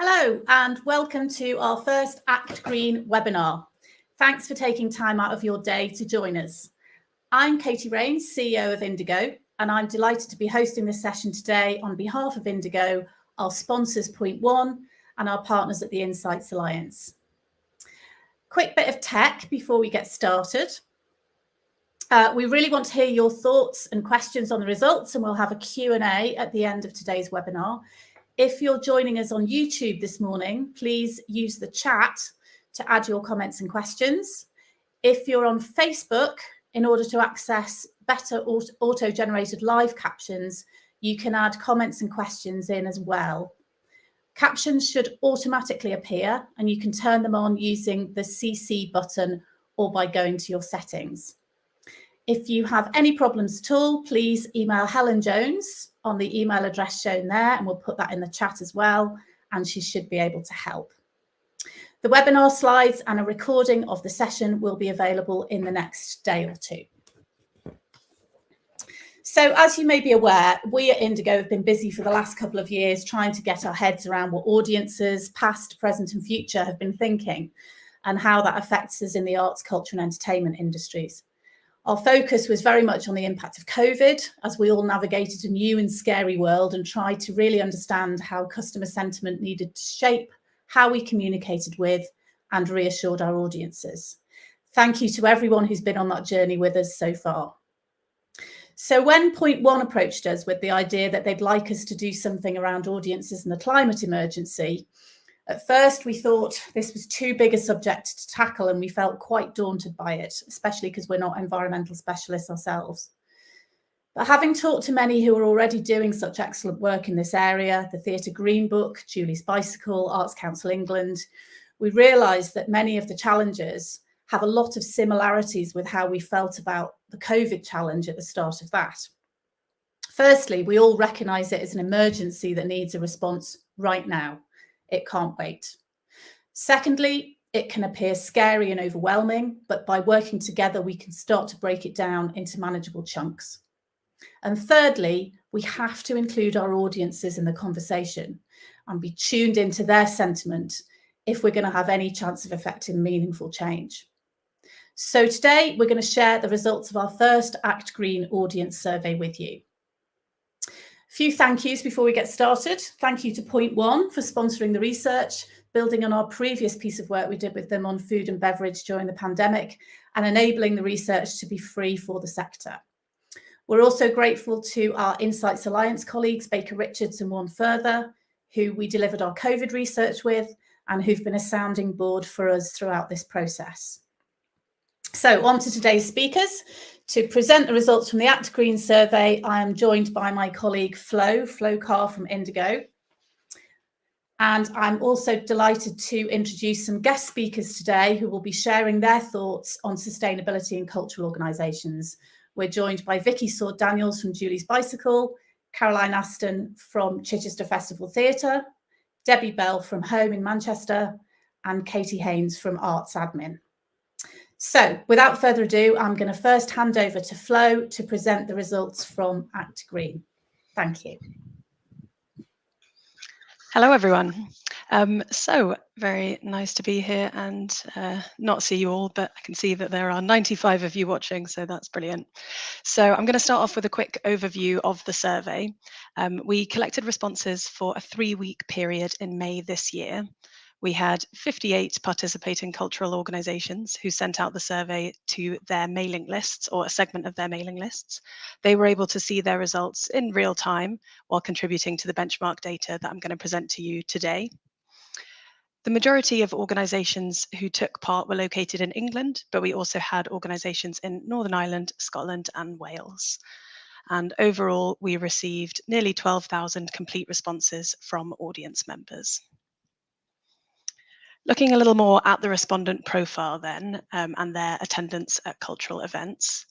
Hello and welcome to our first Act Green webinar. Thanks for taking time out of your day to join us. I'm Katie Haines, CEO of Indigo, and I'm delighted to be hosting this session today on behalf of Indigo, our sponsors Point One and our partners at the Insights Alliance. Quick bit of tech before we get started. We really want to hear your thoughts and questions on the results, and we'll have a Q&A at the end of today's webinar. If you're joining us on YouTube this morning, please use the chat to add your comments and questions. If you're on Facebook, in order to access better auto-generated live captions, you can add comments and questions in as well. Captions should automatically appear, and you can turn them on using the CC button or by going to your settings. If you have any problems at all, please email Helen Jones on the email address shown there, and we'll put that in the chat as well, and she should be able to help. The webinar slides and a recording of the session will be available in the next day or two. So as you may be aware, we at Indigo have been busy for the last couple of years trying to get our heads around what audiences, past, present and future, have been thinking and how that affects us in the arts, culture and entertainment industries. Our focus was very much on the impact of COVID as we all navigated a new and scary world and tried to really understand how customer sentiment needed to shape how we communicated with and reassured our audiences. Thank you to everyone who's been on that journey with us so far. So when Point One approached us with the idea that they'd like us to do something around audiences and the climate emergency, at first, we thought this was too big a subject to tackle and we felt quite daunted by it, especially because we're not environmental specialists ourselves. But having talked to many who are already doing such excellent work in this area, the Theatre Green Book, Julie's Bicycle, Arts Council England, we realised that many of the challenges have a lot of similarities with how we felt about the COVID challenge at the start of that. Firstly, we all recognise it as an emergency that needs a response right now. It can't wait. Secondly, it can appear scary and overwhelming, but by working together, we can start to break it down into manageable chunks. And thirdly, we have to include our audiences in the conversation and be tuned into their sentiment if we're going to have any chance of effecting meaningful change. So today, we're going to share the results of our first Act Green audience survey with you. A few thank yous before we get started. Thank you to Point One for sponsoring the research, building on our previous piece of work we did with them on food and beverage during the pandemic and enabling the research to be free for the sector. We're also grateful to our Insights Alliance colleagues, Baker Richards and One Further, who we delivered our COVID research with and who've been a sounding board for us throughout this process. So on to today's speakers. To present the results from the Act Green survey, I am joined by my colleague Flo Carr from Indigo. And I'm also delighted to introduce some guest speakers today who will be sharing their thoughts on sustainability in cultural organisations. We're joined by Vicky Daniels from Julie's Bicycle, Caroline Aston from Chichester Festival Theatre, Debbie Bell from Home in Manchester, and Katie Haines from Artsadmin. So without further ado, I'm going to first hand over to Flo to present the results from Act Green. Thank you. Hello, everyone. So very nice to be here and not see you all, but I can see that there are 95 of you watching, so that's brilliant. So I'm going to start off with a quick overview of the survey. We collected responses for a 3-week period in May this year. We had 58 participating cultural organisations who sent out the survey to their mailing lists or a segment of their mailing lists. They were able to see their results in real time while contributing to the benchmark data that I'm going to present to you today. The majority of organisations who took part were located in England, but we also had organisations in Northern Ireland, Scotland and Wales. And overall, we received nearly 12,000 complete responses from audience members. Looking a little more at the respondent profile then and their attendance at cultural events.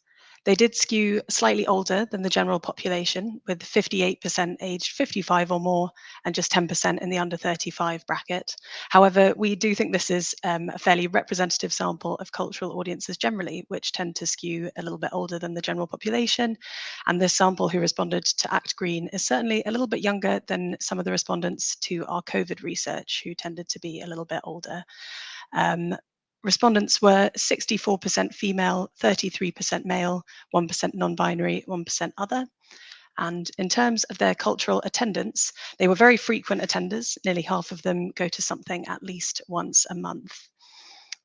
They did skew slightly older than the general population, with 58% aged 55 or more and just 10% in the under 35 bracket. However, we do think this is a fairly representative sample of cultural audiences generally, which tend to skew a little bit older than the general population. And this sample who responded to Act Green is certainly a little bit younger than some of the respondents to our COVID research, who tended to be a little bit older. Respondents were 64% female, 33% male, 1% non-binary, 1% other. And in terms of their cultural attendance, they were very frequent attenders. Nearly half of them go to something at least once a month.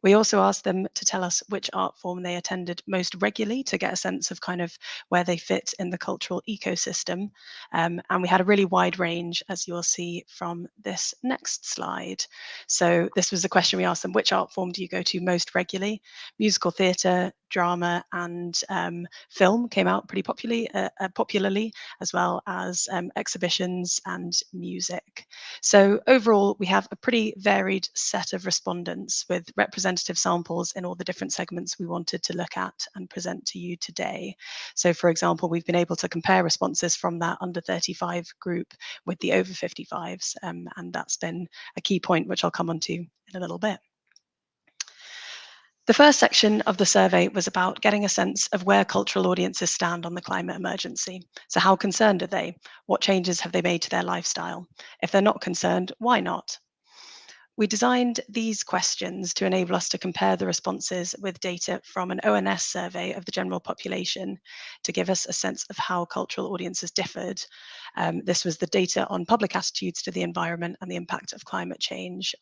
We also asked them to tell us which art form they attended most regularly to get a sense of kind of where they fit in the cultural ecosystem. And we had a really wide range, as you'll see from this next slide. So this was the question we asked them: which art form do you go to most regularly? Musical theatre, drama, and film came out pretty popularly, as well as exhibitions and music. So overall, we have a pretty varied set of respondents with representative samples in all the different segments we wanted to look at and present to you today. So for example, we've been able to compare responses from that under 35 group with the over 55s, and that's been a key point, which I'll come on to in a little bit. The first section of the survey was about getting a sense of where cultural audiences stand on the climate emergency. So how concerned are they? What changes have they made to their lifestyle? If they're not concerned, why not? We designed these questions to enable us to compare the responses with data from an ONS survey of the general population to give us a sense of how cultural audiences differed. This was the data on public attitudes to the environment and the impact of climate change,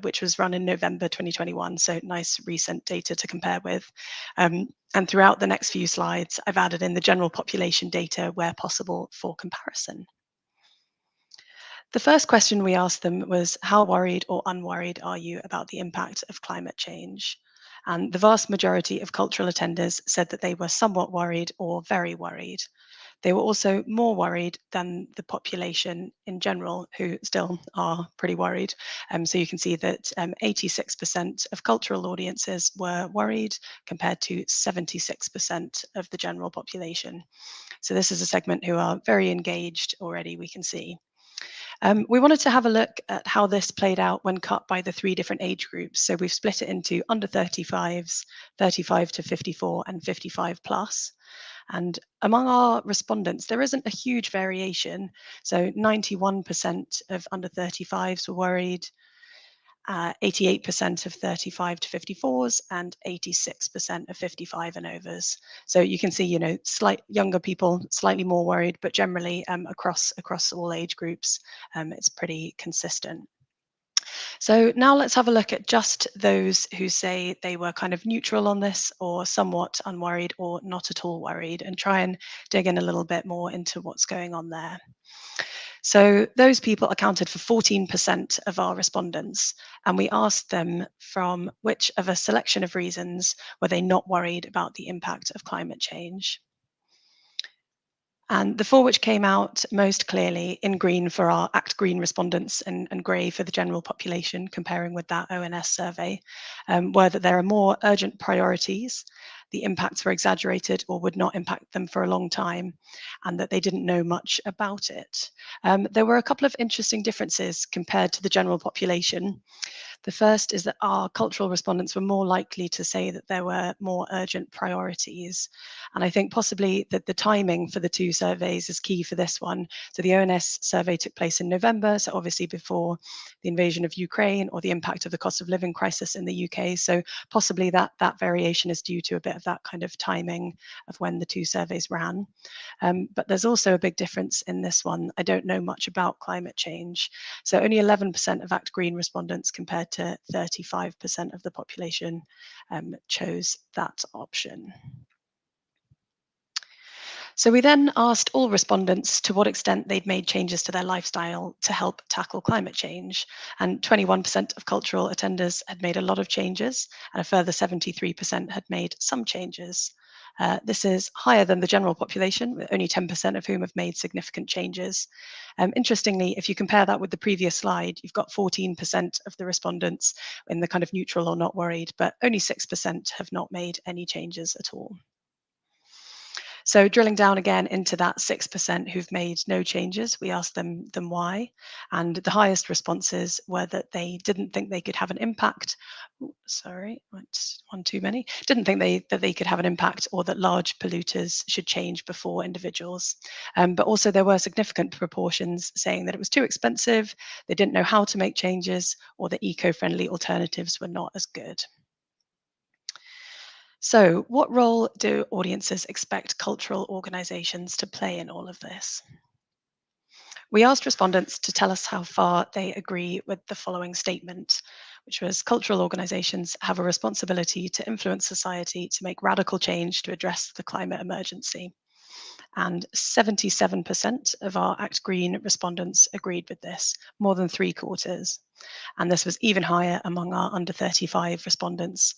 which was run in November 2021, so nice recent data to compare with. And throughout the next few slides, I've added in the general population data where possible for comparison. The first question we asked them was, how worried or unworried are you about the impact of climate change? And the vast majority of cultural attenders said that they were somewhat worried or very worried. They were also more worried than the population in general, who still are pretty worried. So you can see that 86% of cultural audiences were worried compared to 76% of the general population. So this is a segment who are very engaged already, we can see. We wanted to have a look at how this played out when cut by the three different age groups. So we've split it into under 35s, 35 to 54, and 55 plus. And among our respondents, there isn't a huge variation. So 91% of under 35s were worried, 88% of 35 to 54s, and 86% of 55 and overs. So you can see, slight younger people, slightly more worried, but generally across all age groups, it's pretty consistent. So now let's have a look at just those who say they were kind of neutral on this, or somewhat unworried, or not at all worried, and try and dig in a little bit more into what's going on there. So those people accounted for 14% of our respondents, and we asked them from which of a selection of reasons were they not worried about the impact of climate change. And the four which came out most clearly in green for our Act Green respondents and grey for the general population, comparing with that ONS survey, were that there are more urgent priorities, the impacts were exaggerated or would not impact them for a long time, and that they didn't know much about it. There were a couple of interesting differences compared to the general population. The first is that our cultural respondents were more likely to say that there were more urgent priorities. And I think possibly that the timing for the two surveys is key for this one. So the ONS survey took place in November, so obviously before the invasion of Ukraine or the impact of the cost of living crisis in the UK. So possibly that variation is due to a bit of that kind of timing of when the two surveys ran. But there's also a big difference in this one. I don't know much about climate change. So only 11% of Act Green respondents compared to 35% of the population chose that option. So we then asked all respondents to what extent they'd made changes to their lifestyle to help tackle climate change. And 21% of cultural attenders had made a lot of changes, and a further 73% had made some changes. This is higher than the general population, with only 10% of whom have made significant changes. Interestingly, if you compare that with the previous slide, you've got 14% of the respondents in the kind of neutral or not worried, but only 6% have not made any changes at all. So drilling down again into that 6% who've made no changes, we asked them why, and the highest responses were that they didn't think they could have an impact. Sorry, that's one too many. Didn't think that they could have an impact, or that large polluters should change before individuals. But also there were significant proportions saying that it was too expensive, they didn't know how to make changes, or that eco-friendly alternatives were not as good. So, what role do audiences expect cultural organisations to play in all of this? We asked respondents to tell us how far they agree with the following statement, which was cultural organisations have a responsibility to influence society to make radical change to address the climate emergency. And 77% of our Act Green respondents agreed with this, more than 3/4. And this was even higher among our under 35 respondents,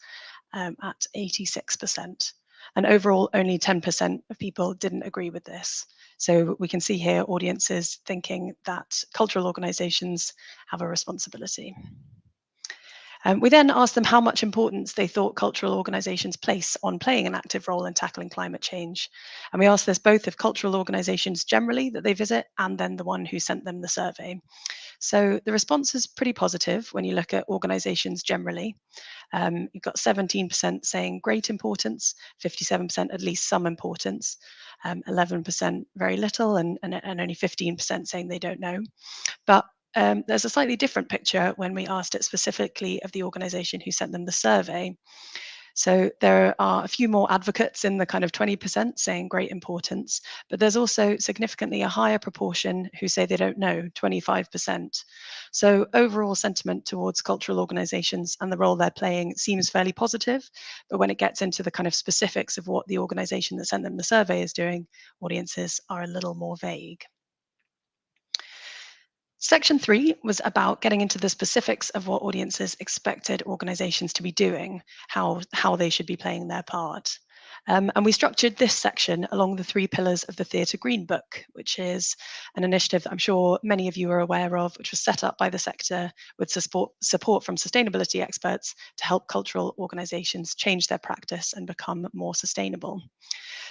at 86%. And overall, only 10% of people didn't agree with this. So we can see here audiences thinking that cultural organisations have a responsibility. We then asked them how much importance they thought cultural organisations place on playing an active role in tackling climate change. And we asked this both of cultural organisations generally that they visit and then the one who sent them the survey. So the response is pretty positive when you look at organisations generally. You've got 17% saying great importance, 57% at least some importance, 11% very little, and only 15% saying they don't know. But there's a slightly different picture when we asked it specifically of the organisation who sent them the survey. So there are a few more advocates in the kind of 20% saying great importance, but there's also significantly a higher proportion who say they don't know, 25%. So overall sentiment towards cultural organisations and the role they're playing seems fairly positive, but when it gets into the kind of specifics of what the organisation that sent them the survey is doing, audiences are a little more vague. Section 3 was about getting into the specifics of what audiences expected organisations to be doing, how they should be playing their part. And we structured this section along the 3 pillars of the Theatre Green Book, which is an initiative that I'm sure many of you are aware of, which was set up by the sector with support from sustainability experts to help cultural organisations change their practice and become more sustainable.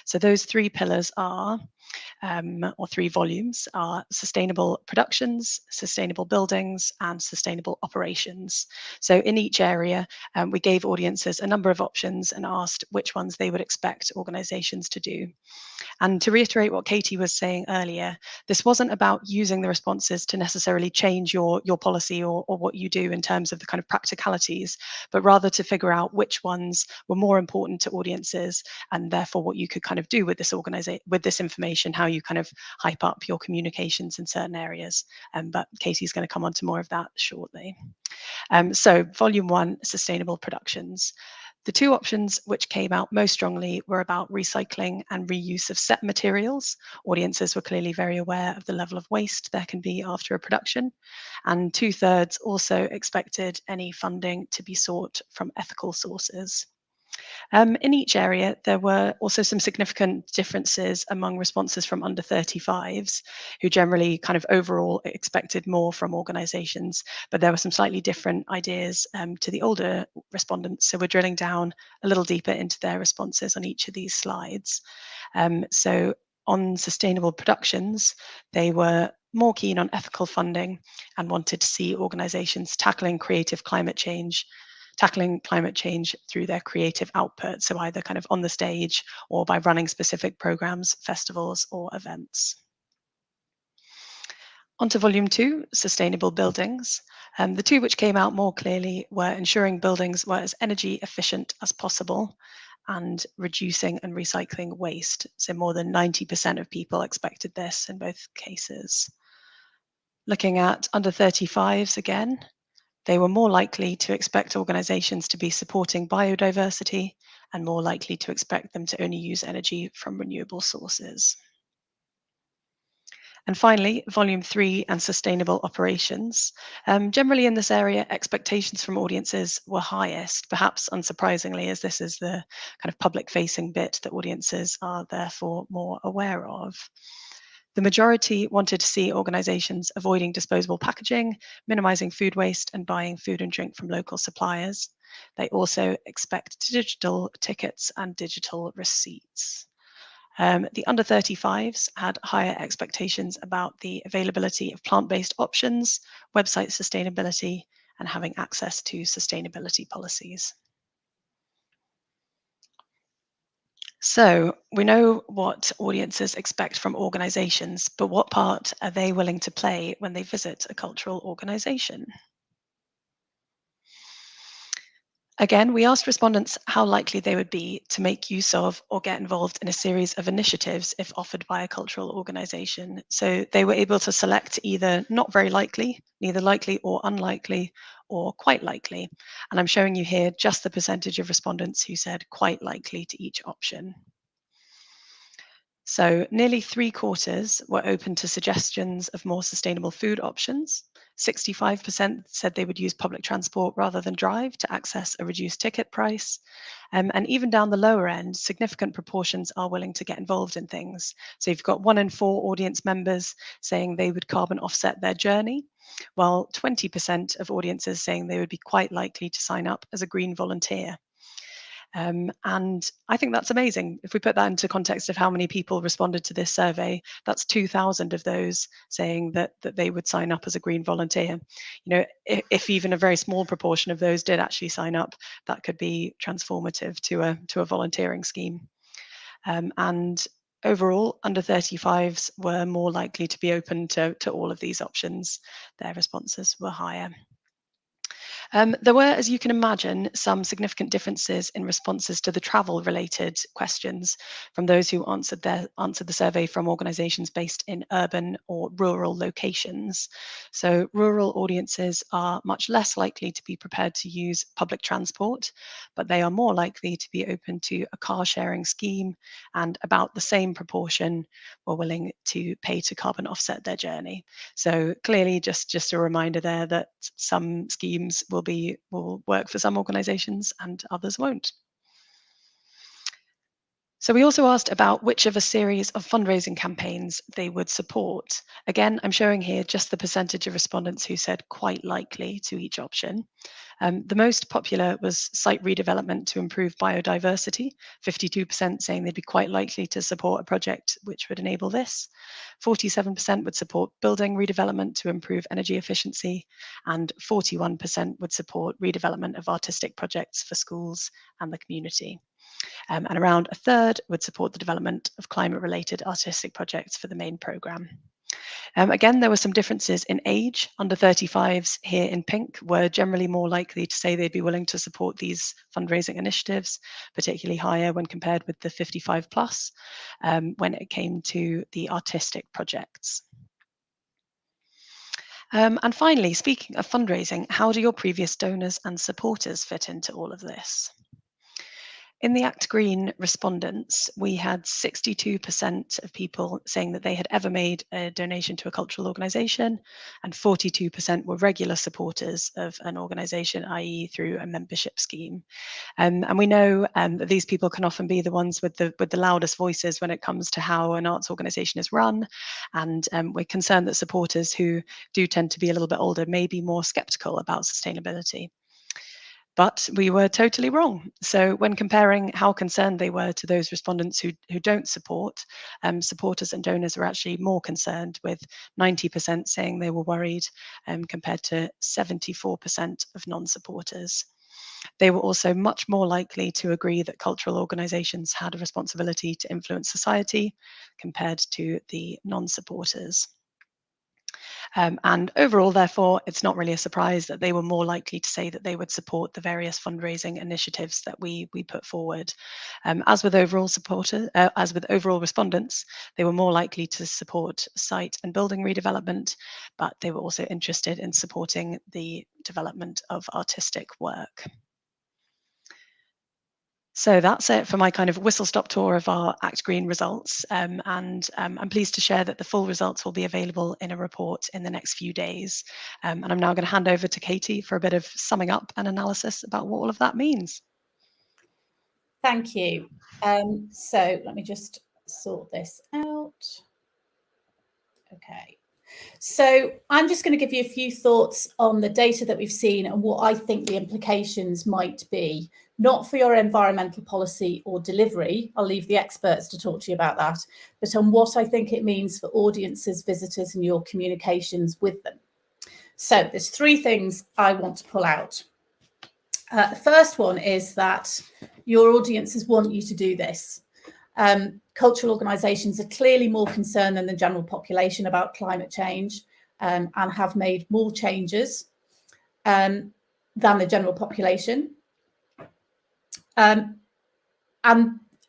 So those 3 pillars are, or 3 volumes, are sustainable productions, sustainable buildings, and sustainable operations. So in each area, we gave audiences a number of options and asked which ones they would expect organisations to do. And to reiterate what Katie was saying earlier, this wasn't about using the responses to necessarily change your policy or what you do in terms of the kind of practicalities, but rather to figure out which ones were more important to audiences and therefore what you could kind of do with this information, how you kind of hype up your communications in certain areas. But Katie's going to come on to more of that shortly. So volume 1, sustainable productions. The 2 options which came out most strongly were about recycling and reuse of set materials. Audiences were clearly very aware of the level of waste there can be after a production. And 2/3 also expected any funding to be sought from ethical sources. In each area, there were also some significant differences among responses from under 35s, who generally kind of overall expected more from organisations, but there were some slightly different ideas to the older respondents. So we're drilling down a little deeper into their responses on each of these slides. So on sustainable productions, they were more keen on ethical funding and wanted to see organisations tackling climate change through their creative output. So either kind of on the stage or by running specific programs, festivals, or events. On to volume 2, sustainable buildings. The 2 which came out more clearly were ensuring buildings were as energy efficient as possible and reducing and recycling waste. So more than 90% of people expected this in both cases. Looking at under 35s again, they were more likely to expect organisations to be supporting biodiversity and more likely to expect them to only use energy from renewable sources. And finally, volume 3 and sustainable operations. Generally in this area, expectations from audiences were highest, perhaps unsurprisingly, as this is the kind of public facing bit that audiences are therefore more aware of. The majority wanted to see organisations avoiding disposable packaging, minimising food waste, and buying food and drink from local suppliers. They also expect digital tickets and digital receipts. The under 35s had higher expectations about the availability of plant-based options, website sustainability, and having access to sustainability policies. So we know what audiences expect from organisations, but what part are they willing to play when they visit a cultural organisation? Again, we asked respondents how likely they would be to make use of or get involved in a series of initiatives if offered by a cultural organisation. So they were able to select either not very likely, neither likely or unlikely, or quite likely. And I'm showing you here just the percentage of respondents who said quite likely to each option. So nearly 3/4 were open to suggestions of more sustainable food options. 65% said they would use public transport rather than drive to access a reduced ticket price. And even down the lower end, significant proportions are willing to get involved in things. So you've got 1 in 4 audience members saying they would carbon offset their journey, while 20% of audiences saying they would be quite likely to sign up as a green volunteer. And I think that's amazing. If we put that into context of how many people responded to this survey, that's 2,000 of those saying that they would sign up as a green volunteer. You know, if even a very small proportion of those did actually sign up, that could be transformative to a volunteering scheme. And overall, under 35s were more likely to be open to all of these options. Their responses were higher. There were, as you can imagine, some significant differences in responses to the travel-related questions from those who answered the survey from organisations based in urban or rural locations. So rural audiences are much less likely to be prepared to use public transport, but they are more likely to be open to a car-sharing scheme, and about the same proportion were willing to pay to carbon offset their journey. So clearly, just a reminder there that some schemes will work for some organisations and others won't. So we also asked about which of a series of fundraising campaigns they would support. Again, I'm showing here just the percentage of respondents who said quite likely to each option. The most popular was site redevelopment to improve biodiversity, 52% saying they'd be quite likely to support a project which would enable this. 47% would support building redevelopment to improve energy efficiency, and 41% would support redevelopment of artistic projects for schools and the community. And around a third would support the development of climate-related artistic projects for the main programme. Again, there were some differences in age. Under 35s here in pink were generally more likely to say they'd be willing to support these fundraising initiatives, particularly higher when compared with the 55 plus when it came to the artistic projects. And finally, speaking of fundraising, how do your previous donors and supporters fit into all of this? In the Act Green respondents, we had 62% of people saying that they had ever made a donation to a cultural organisation, and 42% were regular supporters of an organisation, i.e. through a membership scheme. And we know that these people can often be the ones with the loudest voices when it comes to how an arts organisation is run, and we're concerned that supporters who do tend to be a little bit older may be more sceptical about sustainability. But we were totally wrong. So when comparing how concerned they were to those respondents who don't support, supporters and donors were actually more concerned, with 90% saying they were worried compared to 74% of non-supporters. They were also much more likely to agree that cultural organisations had a responsibility to influence society compared to the non-supporters. And overall, therefore, it's not really a surprise that they were more likely to say that they would support the various fundraising initiatives that we put forward. As with overall respondents, they were more likely to support site and building redevelopment, but they were also interested in supporting the development of artistic work. So that's it for my kind of whistle-stop tour of our Act Green results. And I'm pleased to share that the full results will be available in a report in the next few days. And I'm now going to hand over to Katie for a bit of summing up and analysis about what all of that means. Thank you. So let me just sort this out. Okay. So I'm just going to give you a few thoughts on the data that we've seen and what I think the implications might be, not for your environmental policy or delivery. I'll leave the experts to talk to you about that, but on what I think it means for audiences, visitors, and your communications with them. So there's three things I want to pull out. The first one is that your audiences want you to do this. Cultural organisations are clearly more concerned than the general population about climate change, and have made more changes than the general population. And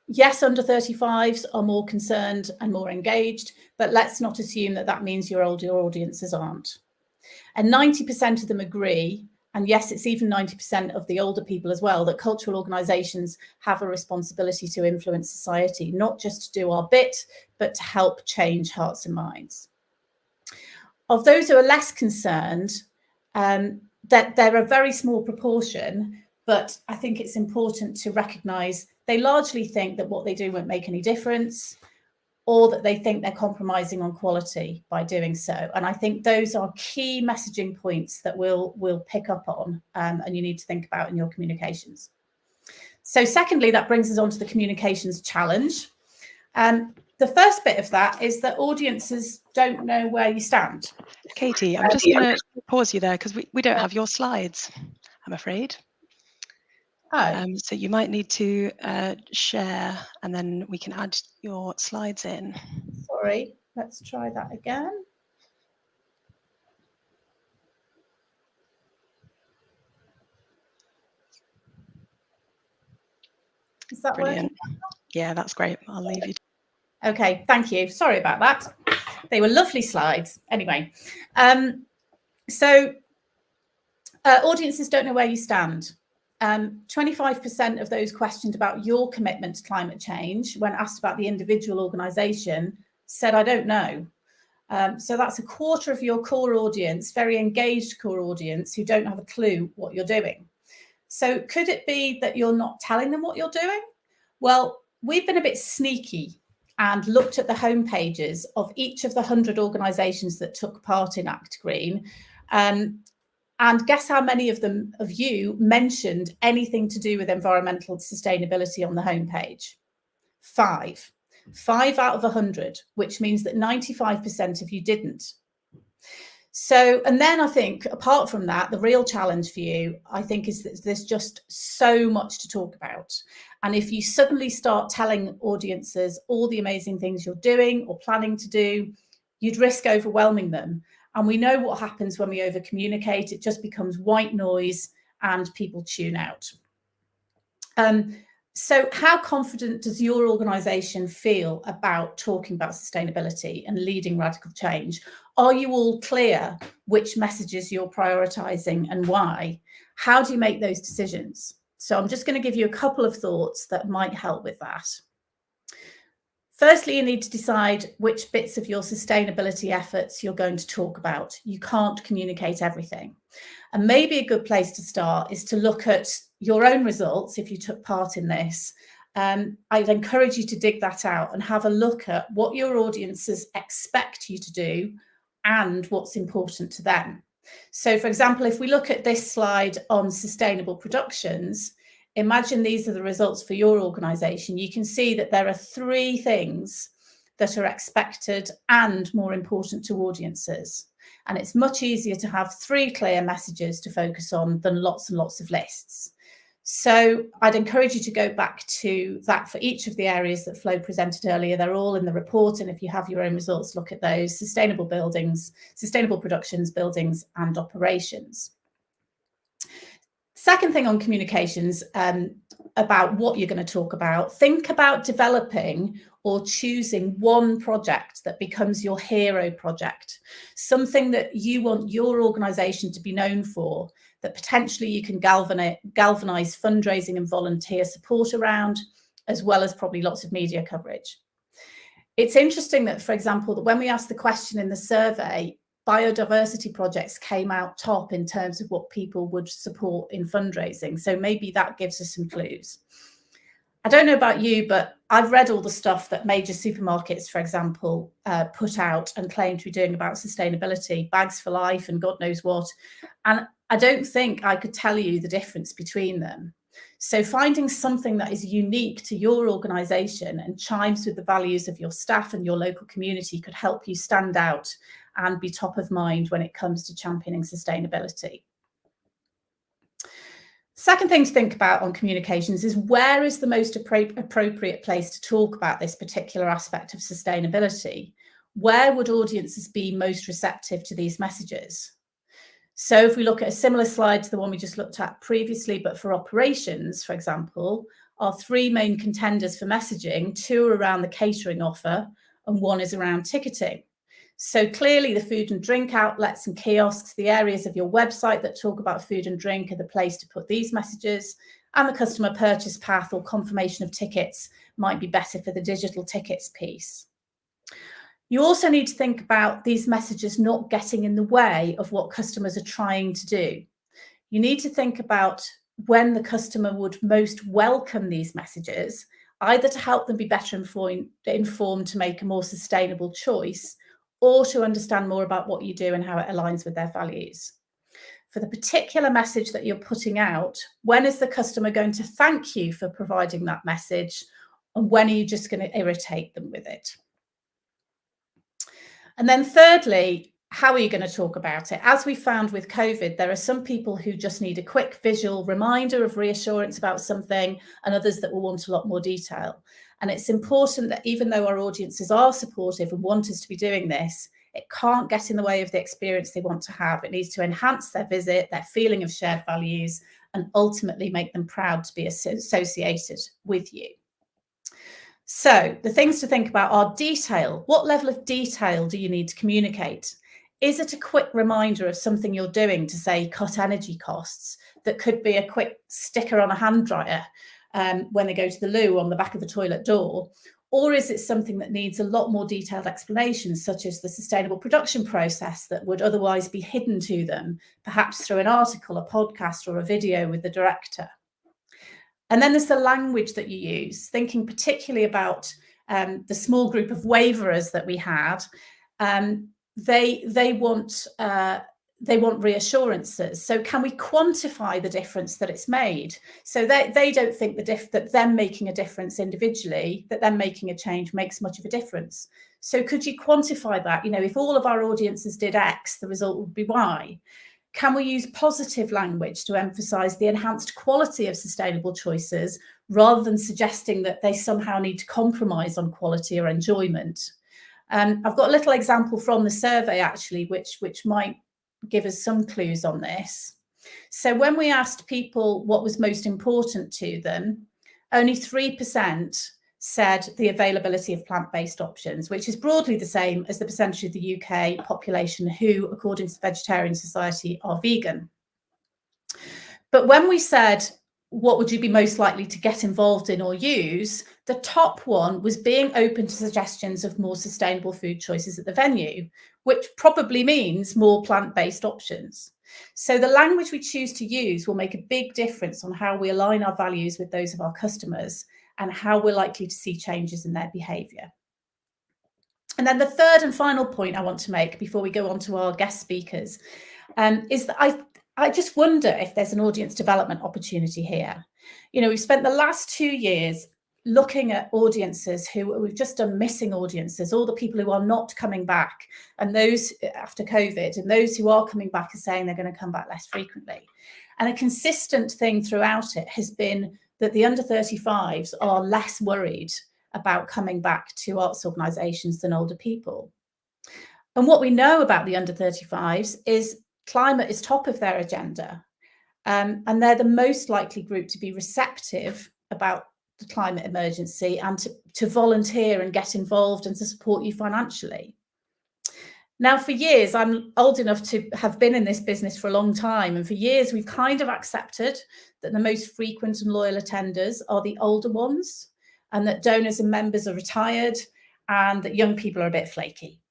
yes, under 35s are more concerned and more engaged, but let's not assume that that means your older audiences aren't. And 90% of them agree, and yes, it's even 90% of the older people as well, that cultural organisations have a responsibility to influence society, not just to do our bit, but to help change hearts and minds. Of those who are less concerned, that they're a very small proportion, but I think it's important to recognise they largely think that what they do won't make any difference, or that they think they're compromising on quality by doing so. And I think those are key messaging points that we'll pick up on, and you need to think about in your communications. So secondly, that brings us on to the communications challenge. The first bit of that is that audiences don't know where you stand. Katie, I'm just going to pause you there because we don't have your slides, I'm afraid. Oh. So you might need to share, and then we can add your slides in. Sorry, let's try that again. Is that brilliant? Working? Yeah, that's great. I'll leave you. Okay, thank you. Sorry about that. They were lovely slides. Anyway, so audiences don't know where you stand. 25% of those questioned about your commitment to climate change, when asked about the individual organisation, said, I don't know. So that's a quarter of your core audience, very engaged core audience, who don't have a clue what you're doing. So could it be that you're not telling them what you're doing? Well, we've been a bit sneaky and looked at the homepages of each of the 100 organisations that took part in Act Green. And guess how many of you mentioned anything to do with environmental sustainability on the homepage? 5. 5 out of 100, which means that 95% of you didn't. So, and then I think, apart from that, the real challenge for you, I think, is that there's just so much to talk about. And if you suddenly start telling audiences all the amazing things you're doing or planning to do, you'd risk overwhelming them. And we know what happens when we over communicate. It just becomes white noise and people tune out. So how confident does your organisation feel about talking about sustainability and leading radical change? Are you all clear which messages you're prioritising and why? How do you make those decisions? So I'm just going to give you a couple of thoughts that might help with that. Firstly, you need to decide which bits of your sustainability efforts you're going to talk about. You can't communicate everything. And maybe a good place to start is to look at your own results if you took part in this. I'd encourage you to dig that out and have a look at what your audiences expect you to do and what's important to them. So, for example, if we look at this slide on sustainable productions, imagine these are the results for your organisation. You can see that there are 3 things that are expected and more important to audiences. And it's much easier to have 3 clear messages to focus on than lots and lots of lists. So I'd encourage you to go back to that for each of the areas that Flo presented earlier. They're all in the report. And if you have your own results, look at those: sustainable buildings, sustainable productions, buildings and operations. Second thing on communications, about what you're going to talk about, think about developing or choosing one project that becomes your hero project, something that you want your organisation to be known for, that potentially you can galvanise fundraising and volunteer support around, as well as probably lots of media coverage. It's interesting that, for example, that when we asked the question in the survey, biodiversity projects came out top in terms of what people would support in fundraising. So maybe that gives us some clues. I don't know about you, but I've read all the stuff that major supermarkets, for example, put out and claim to be doing about sustainability, bags for life and God knows what. And I don't think I could tell you the difference between them. So finding something that is unique to your organisation and chimes with the values of your staff and your local community could help you stand out and be top of mind when it comes to championing sustainability. Second thing to think about on communications is where is the most appropriate place to talk about this particular aspect of sustainability? Where would audiences be most receptive to these messages? So if we look at a similar slide to the one we just looked at previously, but for operations, for example, our three main contenders for messaging, two are around the catering offer and one is around ticketing. So clearly the food and drink outlets and kiosks, the areas of your website that talk about food and drink are the place to put these messages, and the customer purchase path or confirmation of tickets might be better for the digital tickets piece. You also need to think about these messages not getting in the way of what customers are trying to do. You need to think about when the customer would most welcome these messages, either to help them be better informed to make a more sustainable choice, or to understand more about what you do and how it aligns with their values. For the particular message that you're putting out, when is the customer going to thank you for providing that message? And when are you just going to irritate them with it? And then thirdly, how are you going to talk about it? As we found with COVID, there are some people who just need a quick visual reminder of reassurance about something, and others that will want a lot more detail. And it's important that even though our audiences are supportive and want us to be doing this, it can't get in the way of the experience they want to have. It needs to enhance their visit, their feeling of shared values, and ultimately make them proud to be associated with you. So the things to think about are detail. What level of detail do you need to communicate? Is it a quick reminder of something you're doing to, say, cut energy costs? That could be a quick sticker on a hand dryer when they go to the loo on the back of the toilet door. Or is it something that needs a lot more detailed explanations, such as the sustainable production process that would otherwise be hidden to them, perhaps through an article, a podcast, or a video with the director? And then there's the language that you use, thinking particularly about the small group of waverers that we had. They want reassurances. So can we quantify the difference that it's made? So they don't think that them making a difference individually, that them making a change makes much of a difference. So could you quantify that? You know, if all of our audiences did X, the result would be Y. Can we use positive language to emphasize the enhanced quality of sustainable choices rather than suggesting that they somehow need to compromise on quality or enjoyment? I've got a little example from the survey, actually, which might give us some clues on this. So when we asked people what was most important to them, only 3% said the availability of plant-based options, which is broadly the same as the percentage of the UK population who, according to the Vegetarian Society, are vegan. But when we said, what would you be most likely to get involved in or use, the top one was being open to suggestions of more sustainable food choices at the venue, which probably means more plant-based options. So the language we choose to use will make a big difference on how we align our values with those of our customers and how we're likely to see changes in their behaviour. And then the third and final point I want to make before we go on to our guest speakers is that I just wonder if there's an audience development opportunity here. You know, we've spent the last 2 years looking at audiences we've just done missing audiences, all the people who are not coming back, and those after COVID, and those who are coming back are saying they're going to come back less frequently. And a consistent thing throughout it has been that the under 35s are less worried about coming back to arts organisations than older people. And what we know about the under 35s is climate is top of their agenda, and they're the most likely group to be receptive about the climate emergency and to volunteer and get involved and to support you financially. Now, for years, I'm old enough to have been in this business for a long time, and for years we've kind of accepted that the most frequent and loyal attenders are the older ones, and that donors and members are retired, and that young people are a bit flaky.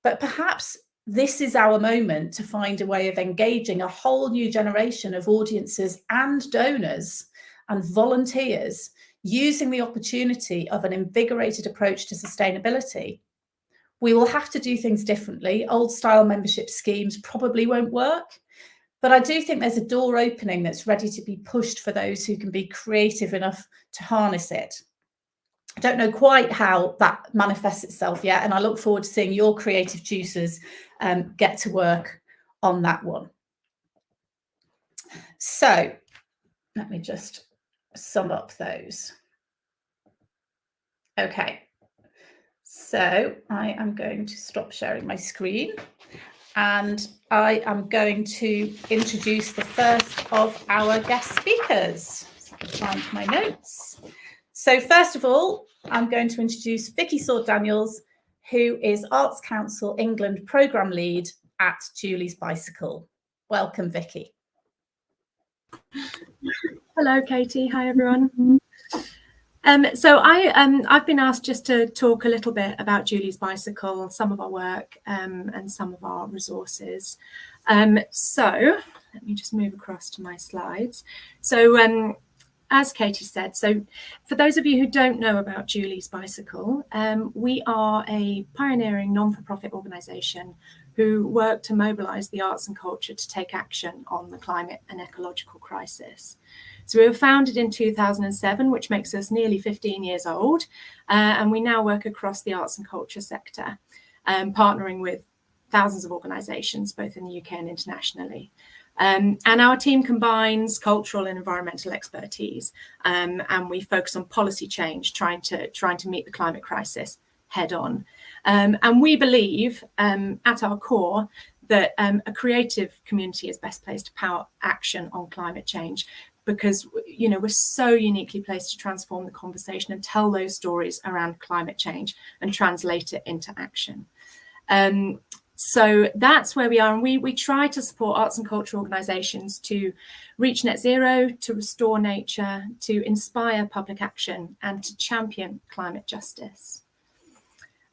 But perhaps this is our moment to find a way of engaging a whole new generation of audiences and donors and volunteers using the opportunity of an invigorated approach to sustainability. We will have to do things differently. Old style membership schemes probably won't work, but I do think there's a door opening that's ready to be pushed for those who can be creative enough to harness it. I don't know quite how that manifests itself yet, and I look forward to seeing your creative juicers get to work on that one. So let me just sum up those. Okay, so I am going to stop sharing my screen, and I am going to introduce the first of our guest speakers. So I can find my notes. So first of all, I'm going to introduce Vicky Sword-Daniels, who is Arts Council England Programme Lead at Julie's Bicycle. Welcome, Vicky. Hello, Katie. Hi, everyone. So I've been asked just to talk a little bit about Julie's Bicycle, some of our work and some of our resources. So let me just move across to my slides. So as Katie said, so for those of you who don't know about Julie's Bicycle, we are a pioneering non-for-profit organisation who work to mobilise the arts and culture to take action on the climate and ecological crisis. So we were founded in 2007, which makes us nearly 15 years old, and we now work across the arts and culture sector, partnering with thousands of organisations, both in the UK and internationally. And our team combines cultural and environmental expertise, and we focus on policy change, trying to meet the climate crisis head on. And we believe at our core that a creative community is best placed to power action on climate change, because we're so uniquely placed to transform the conversation and tell those stories around climate change and translate it into action. So that's where we are, and we try to support arts and culture organisations to reach net zero, to restore nature, to inspire public action, and to champion climate justice.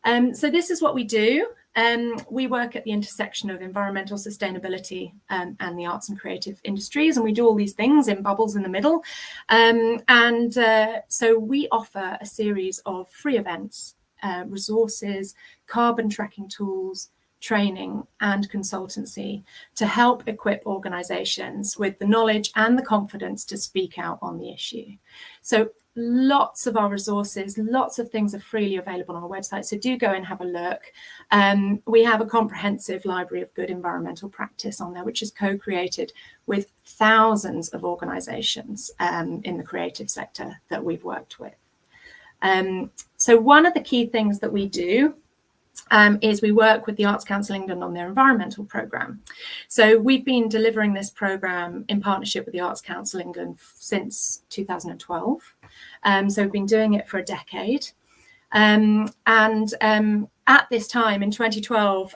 So this is what we do. We work at the intersection of environmental sustainability and the arts and creative industries, and we do all these things in bubbles in the middle. So we offer a series of free events, resources, carbon tracking tools, training and consultancy to help equip organisations with the knowledge and the confidence to speak out on the issue. So lots of our resources, lots of things are freely available on our website, so do go and have a look. We have a comprehensive library of good environmental practice on there, which is co-created with thousands of organisations in the creative sector that we've worked with. So one of the key things that we do is we work with the Arts Council England on their environmental programme. So we've been delivering this programme in partnership with the Arts Council England since 2012. So we've been doing it for a decade. At this time in 2012,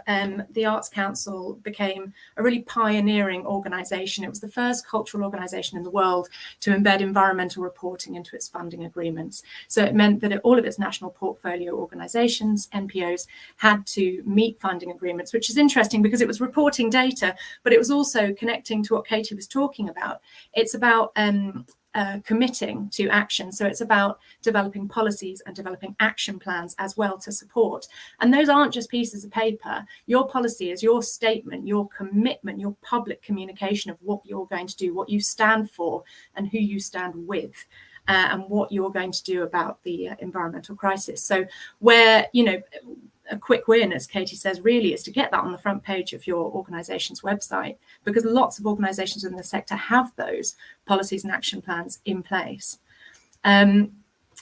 the Arts Council became a really pioneering organisation. It was the first cultural organisation in the world to embed environmental reporting into its funding agreements. So it meant that all of its national portfolio organisations, NPOs, had to meet funding agreements, which is interesting because it was reporting data, but it was also connecting to what Katie was talking about. It's about committing to action. So it's about developing policies and developing action plans as well to support. And those aren't just pieces of paper. Your policy is your statement, your commitment, your public communication of what you're going to do, what you stand for and who you stand with, and what you're going to do about the environmental crisis. So where, a quick win, as Katie says, really is to get that on the front page of your organisation's website, because lots of organisations in the sector have those policies and action plans in place.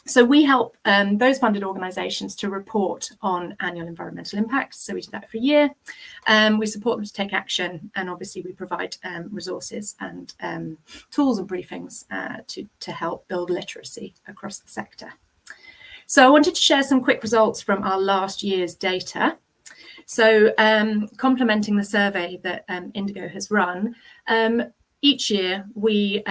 So we help those funded organisations to report on annual environmental impacts. So we do that for a year. We support them to take action, and obviously we provide resources and tools and briefings to help build literacy across the sector. So I wanted to share some quick results from our last year's data. So complementing the survey that Indigo has run, each year we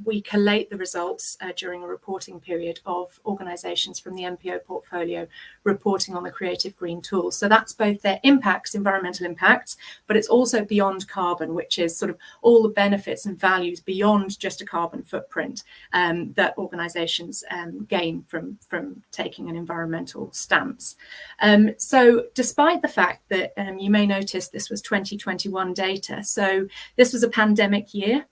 we collate the results during a reporting period of organisations from the MPO portfolio reporting on the Creative Green tools. So that's both their impacts, environmental impacts, but it's also beyond carbon, which is sort of all the benefits and values beyond just a carbon footprint that organisations gain from taking an environmental stance. So despite the fact that you may notice this was 2021 data, so this was a pandemic year.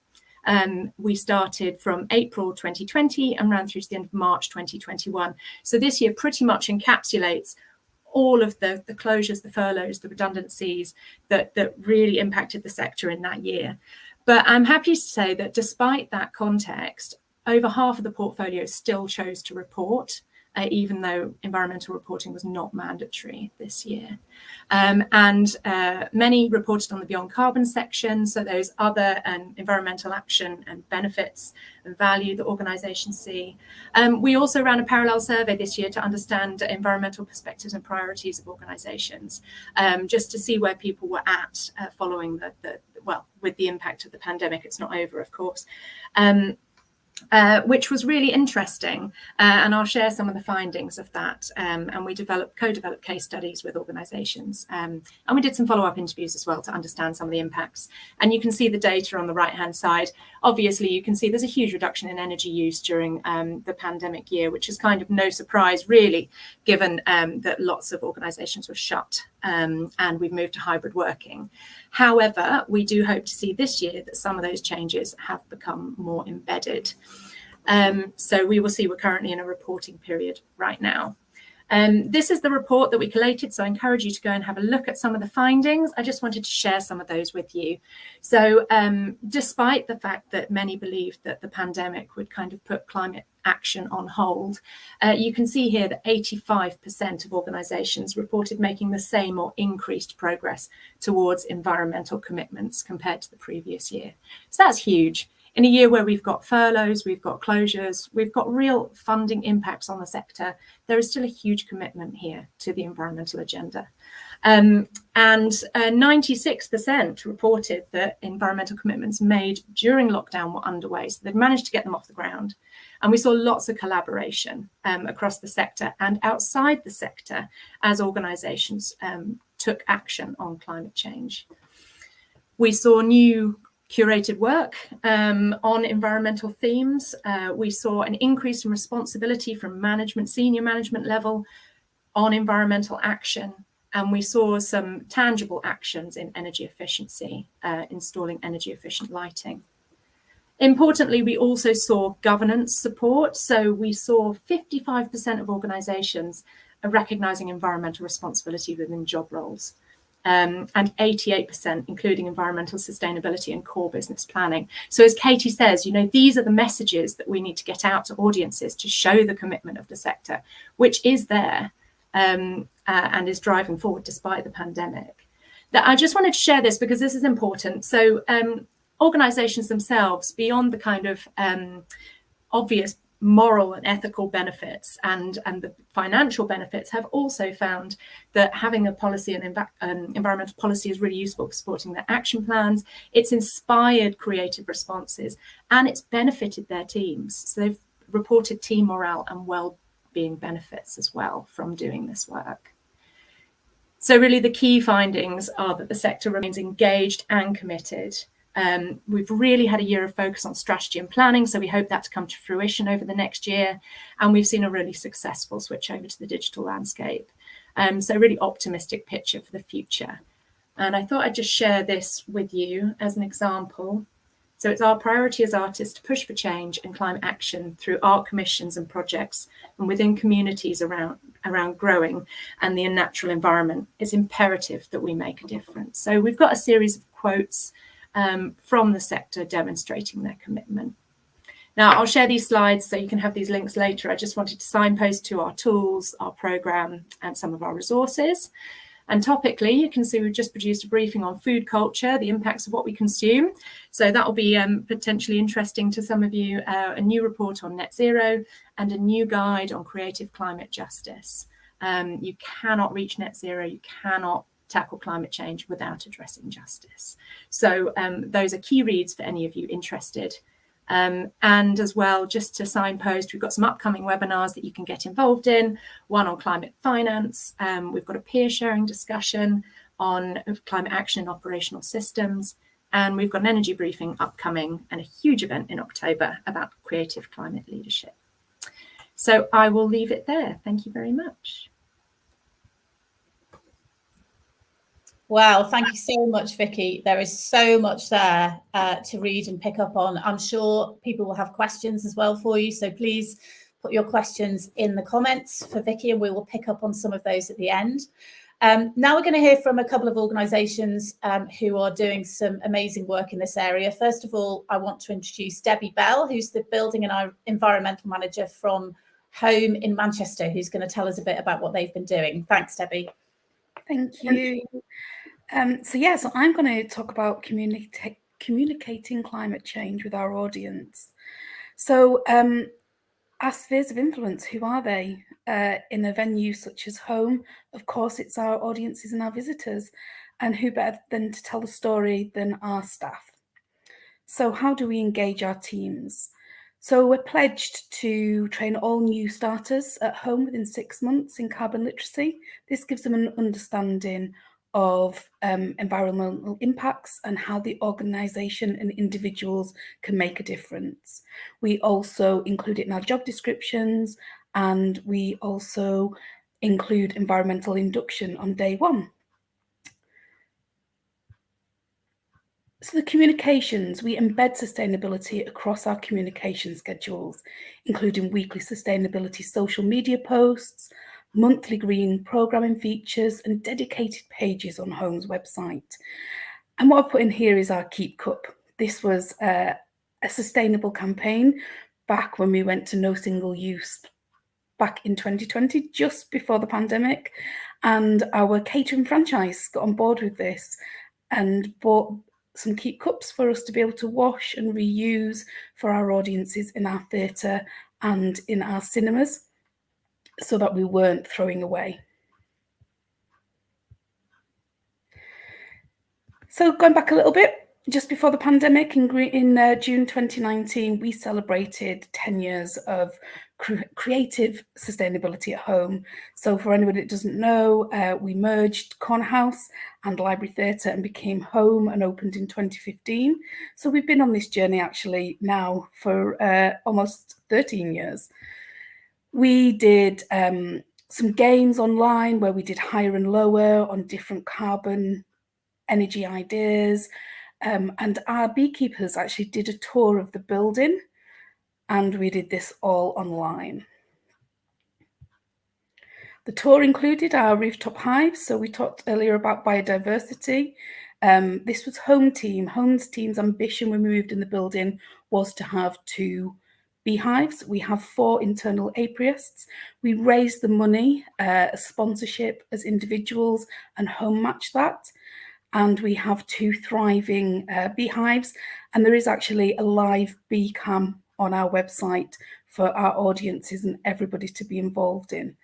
We started from April 2020 and ran through to the end of March 2021. So this year pretty much encapsulates all of the closures, the furloughs, the redundancies that really impacted the sector in that year. But I'm happy to say that despite that context, over half of the portfolio still chose to report, even though environmental reporting was not mandatory this year. Many reported on the Beyond Carbon section, so those other environmental action and benefits and value that organisations see. We also ran a parallel survey this year to understand environmental perspectives and priorities of organisations, just to see where people were at following with the impact of the pandemic. It's not over, of course. Which was really interesting, and I'll share some of the findings of that. And we co-developed case studies with organisations, and we did some follow-up interviews as well to understand some of the impacts. And you can see the data on the right-hand side. Obviously, you can see there's a huge reduction in energy use during the pandemic year, which is kind of no surprise, really, given that lots of organisations were shut and we've moved to hybrid working. However, we do hope to see this year that some of those changes have become more embedded. So we will see. We're currently in a reporting period right now. This is the report that we collated, so I encourage you to go and have a look at some of the findings. I just wanted to share some of those with you. So despite the fact that many believed that the pandemic would kind of put climate action on hold, you can see here that 85% of organisations reported making the same or increased progress towards environmental commitments compared to the previous year. So that's huge. In a year where we've got furloughs, we've got closures, we've got real funding impacts on the sector, there is still a huge commitment here to the environmental agenda. And 96% reported that environmental commitments made during lockdown were underway, so they've managed to get them off the ground. And we saw lots of collaboration across the sector and outside the sector as organisations took action on climate change. We saw new curated work on environmental themes. We saw an increase in responsibility from management, senior management level on environmental action. And we saw some tangible actions in energy efficiency, installing energy efficient lighting. Importantly, we also saw governance support. So we saw 55% of organisations recognising environmental responsibility within job roles. And 88%, including environmental sustainability and core business planning. So as Katie says, you know, these are the messages that we need to get out to audiences to show the commitment of the sector, which is there and is driving forward despite the pandemic. I just wanted to share this because this is important. So organisations themselves, beyond the kind of obvious moral and ethical benefits and the financial benefits, have also found that having a policy and environmental policy is really useful for supporting their action plans. It's inspired creative responses and it's benefited their teams. So they've reported team morale and well-being benefits as well from doing this work. So really the key findings are that the sector remains engaged and committed. We've really had a year of focus on strategy and planning, so we hope that to come to fruition over the next year. And we've seen a really successful switch over to the digital landscape. So a really optimistic picture for the future. And I thought I'd just share this with you as an example. So it's our priority as artists to push for change and climate action through art commissions and projects and within communities around growing and the natural environment. It's imperative that we make a difference. So we've got a series of quotes from the sector demonstrating their commitment. Now, I'll share these slides so you can have these links later. I just wanted to signpost to our tools, our programme and some of our resources. And topically, you can see we've just produced a briefing on food culture, the impacts of what we consume. So that will be potentially interesting to some of you, a new report on net zero and a new guide on creative climate justice. You cannot reach net zero, you cannot tackle climate change without addressing justice. So those are key reads for any of you interested. And as well, just to signpost, we've got some upcoming webinars that you can get involved in, one on climate finance. We've got a peer sharing discussion on climate action and operational systems. And we've got an energy briefing upcoming and a huge event in October about creative climate leadership. So I will leave it there. Thank you very much. Wow, thank you so much, Vicky. There is so much there to read and pick up on. I'm sure people will have questions as well for you. So please put your questions in the comments for Vicky and we will pick up on some of those at the end. Now we're going to hear from a couple of organisations who are doing some amazing work in this area. First of all, I want to introduce Debbie Bell, who's the Building and Environmental Manager from Home in Manchester, who's going to tell us a bit about what they've been doing. Thanks, Debbie. Thank you. So I'm going to talk about communicating climate change with our audience. So our spheres of influence, who are they? In a venue such as Home, of course, it's our audiences and our visitors. And who better than to tell the story than our staff? So how do we engage our teams? So we're pledged to train all new starters at Home within 6 months in carbon literacy. This gives them an understanding of environmental impacts and how the organisation and individuals can make a difference. We also include it in our job descriptions, and we also include environmental induction on day one. So the communications, we embed sustainability across our communication schedules, including weekly sustainability social media posts, monthly green programming features, and dedicated pages on Home's website. And what I've put in here is our Keep Cup. This was a sustainable campaign back when we went to no single use back in 2020, just before the pandemic. And our catering franchise got on board with this and bought some Keep Cups for us to be able to wash and reuse for our audiences in our theatre and in our cinemas, so that we weren't throwing away. So going back a little bit, just before the pandemic, in June 2019, we celebrated 10 years of creative sustainability at Home. So for anybody that doesn't know, we merged Corner House and Library Theatre and became Home and opened in 2015. So we've been on this journey actually now for almost 13 years. We did some games online where we did higher and lower on different carbon energy ideas. And our beekeepers actually did a tour of the building, and we did this all online. The tour included our rooftop hives. So we talked earlier about biodiversity. This was Home's team's ambition when we moved in the building was to have 2 beehives. We have 4 internal apiarists. We raised the money as sponsorship as individuals, and Home matched that. And we have 2 thriving beehives. And there is actually a live bee cam on our website for our audiences and everybody to be involved in.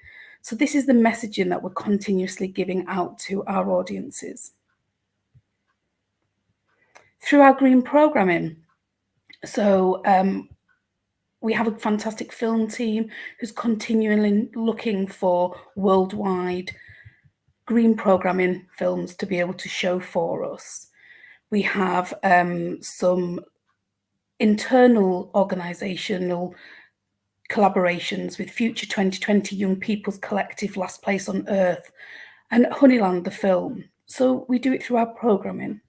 So this is the messaging that we're continuously giving out to our audiences. Through our green programming, so we have a fantastic film team who's continually looking for worldwide green programming films to be able to show for us. We have some internal organisational collaborations with Future 2020 Young People's Collective Last Place on Earth and Honeyland the film. So we do it through our programming.